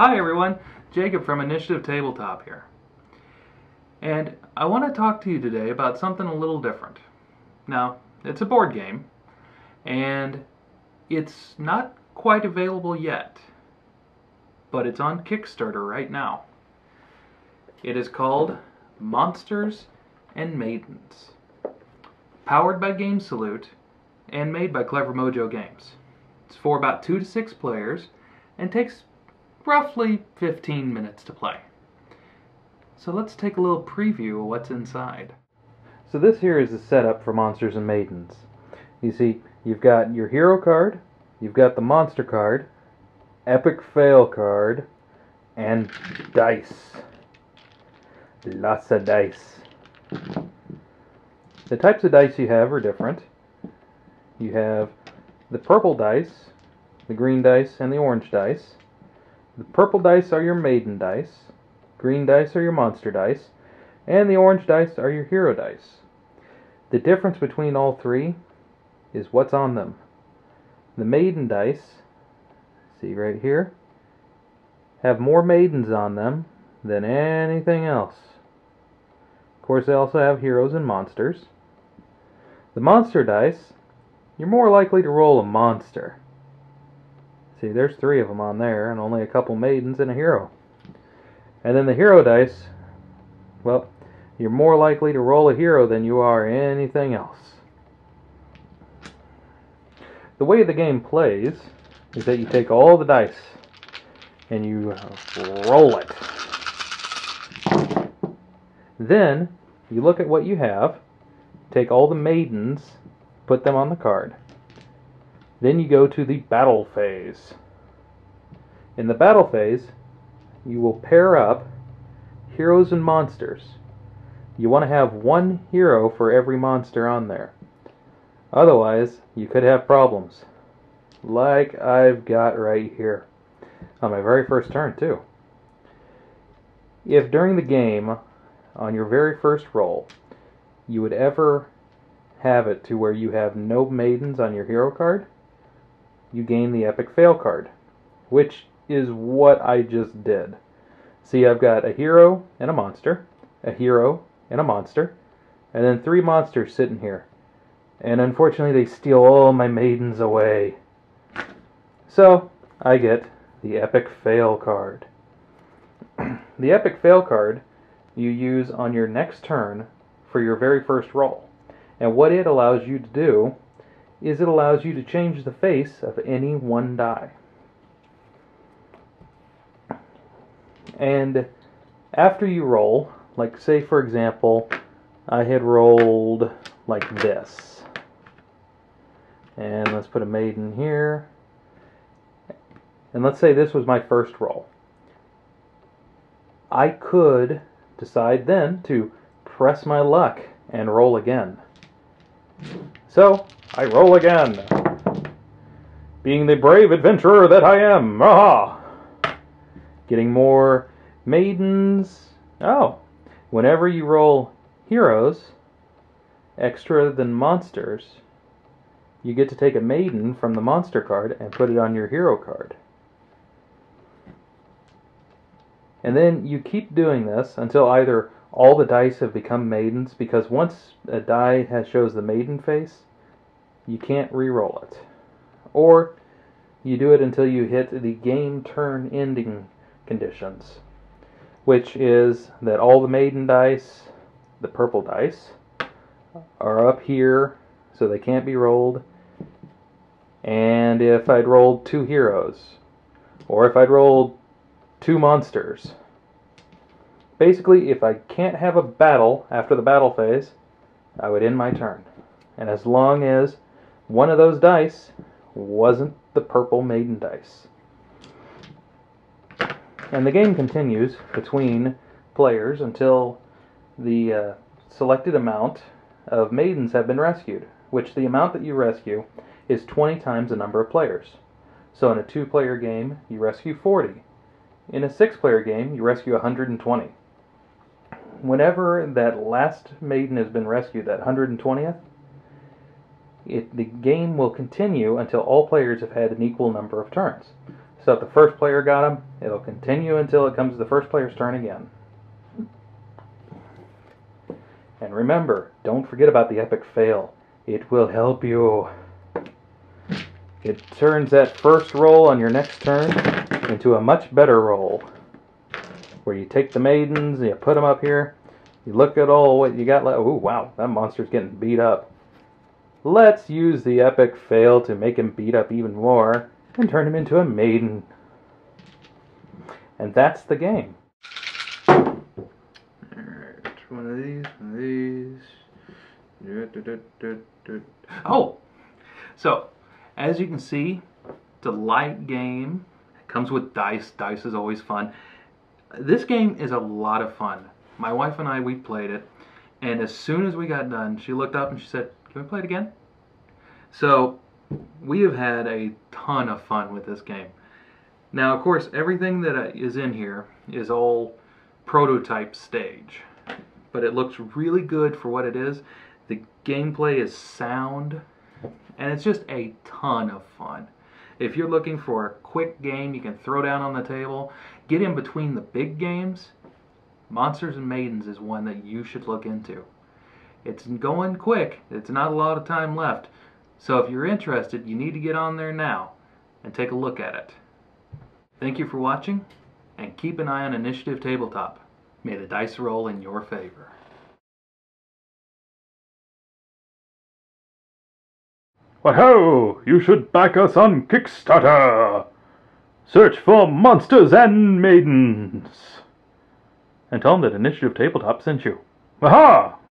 Hi everyone, Jacob from Initiative Tabletop here. And I want to talk to you today about something a little different. Now, it's a board game, and it's not quite available yet, but it's on Kickstarter right now. It is called Monsters and Maidens, powered by Game Salute and made by Clever Mojo Games. It's for about 2 to 6 players and takes roughly 15 minutes to play. So let's take a little preview of what's inside. So this here is the setup for Monsters and Maidens. You see, you've got your hero card, you've got the monster card, epic fail card, and dice. Lots of dice. The types of dice you have are different. You have the purple dice, the green dice, and the orange dice. The purple dice are your maiden dice, green dice are your monster dice, and the orange dice are your hero dice. The difference between all three is what's on them. The maiden dice, see right here, have more maidens on them than anything else. Of course, they also have heroes and monsters. The monster dice, you're more likely to roll a monster. See, there's 3 of them on there, and only a couple maidens and a hero. And then the hero dice, well, you're more likely to roll a hero than you are anything else. The way the game plays is that you take all the dice and you roll it. Then you look at what you have, take all the maidens, put them on the card. Then you go to the battle phase. In the battle phase, you will pair up heroes and monsters. You want to have 1 hero for every monster on there. Otherwise, you could have problems. Like I've got right here. On my very first turn, too. If during the game, on your very first roll, you would ever have it to where you have no maidens on your hero card, you gain the epic fail card, which is what I just did. See, I've got a hero and a monster, a hero and a monster, and then 3 monsters sitting here. And unfortunately, they steal all my maidens away. So, I get the epic fail card. The epic fail card you use on your next turn for your very first roll. And what it allows you to do is it allows you to change the face of any 1 die. And after you roll, like say for example, I had rolled like this. And let's put a maiden here. And let's say this was my first roll. I could decide then to press my luck and roll again. So, I roll again. Being the brave adventurer that I am. Aha! Getting more maidens. Oh, whenever you roll heroes extra than monsters, you get to take a maiden from the monster card and put it on your hero card. And then you keep doing this until either all the dice have become maidens, because once a die shows the maiden face, you can't re-roll it. Or you do it until you hit the game turn ending conditions, which is that all the maiden dice, the purple dice, are up here so they can't be rolled. And if I'd rolled 2 heroes, or if I'd rolled 2 monsters, basically if I can't have a battle after the battle phase, I would end my turn. And as long as one of those dice wasn't the purple maiden dice. And the game continues between players until the selected amount of maidens have been rescued, which the amount that you rescue is 20 times the number of players. So in a 2-player game, you rescue 40. In a 6-player game, you rescue 120. Whenever that last maiden has been rescued, that 120th, the game will continue until all players have had an equal number of turns. So if the first player got them, it'll continue until it comes to the first player's turn again. And remember, don't forget about the epic fail. It will help you. It turns that first roll on your next turn into a much better roll. Where you take the maidens, you put them up here, you look at all what you got left. Ooh, wow, that monster's getting beat up. Let's use the epic fail to make him beat up even more and turn him into a maiden. And that's the game. Alright, one of these. Oh! So, as you can see, it's a light game. It comes with dice. Dice is always fun. This game is a lot of fun. My wife and I, we played it. And as soon as we got done, she looked up and she said, "Can we play it again?" So, we have had a ton of fun with this game. Now, of course, everything that is in here is all prototype stage. But it looks really good for what it is. The gameplay is sound. And it's just a ton of fun. If you're looking for a quick game you can throw down on the table, get in between the big games, Monsters and Maidens is one that you should look into. It's going quick. It's not a lot of time left. So if you're interested, you need to get on there now and take a look at it. Thank you for watching, and keep an eye on Initiative Tabletop. May the dice roll in your favor. Wahoo! You should back us on Kickstarter! Search for Monsters and Maidens! And tell them that Initiative Tabletop sent you. Aha!